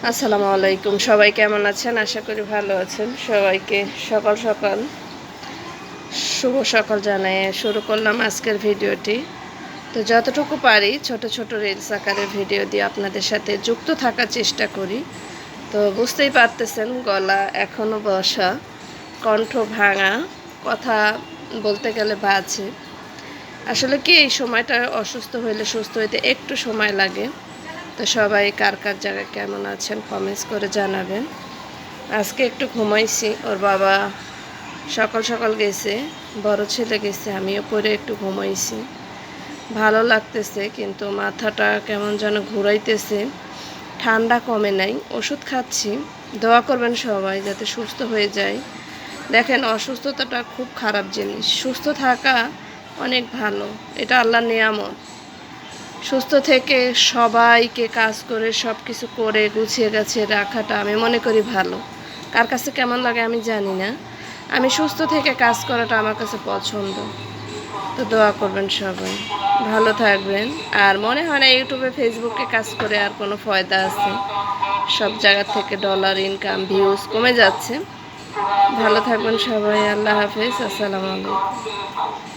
আসসালামু আলাইকুম। সবাই কেমন আছেন? আশা করি ভালো আছেন। সবাইকে সকাল সকাল শুভ সকাল জানিয়ে শুরু করলাম আজকের ভিডিওটি। তো যতটুকু পারি ছোট ছোট রিলস আকারে ভিডিও দিয়ে আপনাদের সাথে যুক্ত থাকার চেষ্টা করি। তো বুঝতেই পারতেছেন গলা এখনও বসা, কণ্ঠ ভাঙা, কথা বলতে গেলে বাজে। আসলে কি এই সময়টা অসুস্থ হইলে সুস্থ হইতে একটু সময় লাগে। তো সবাই কার কার জায়গায় কেমন আছেন কমেন্টস করে জানাবেন। আজকে একটু ঘুমাইছি, ওর বাবা সকাল সকাল গেছে, বড় ছেলে গেছে, আমিও পরে একটু ঘুমাইছি। ভালো লাগতেছে কিন্তু মাথাটা কেমন যেন ঘুরাইতেছে, ঠান্ডা কমে নাই। ওষুধ খাচ্ছি, দোয়া করবেন সবাই যাতে সুস্থ হয়ে যায়। দেখেন অসুস্থতাটা খুব খারাপ জিনিস, সুস্থ থাকা অনেক ভালো, এটা আল্লাহর নিয়ামত। সুস্থ থেকে সবাইকে কাজ করে সব কিছু করে গুছিয়ে গাছিয়ে রাখাটা আমি মনে করি ভালো। কার কাছে কেমন লাগে আমি জানি না, আমি সুস্থ থেকে কাজ করাটা আমার কাছে পছন্দ। তো দোয়া করবেন সবাই, ভালো থাকবেন। আর মনে হয় না ইউটিউবে ফেসবুকে কাজ করে আর কোনো ফয়দা আছে, সব জায়গা থেকে ডলার ইনকাম ভিউজ কমে যাচ্ছে। ভালো থাকবেন সবাই, আল্লাহ হাফেজ, আসসালামু আলাইকুম।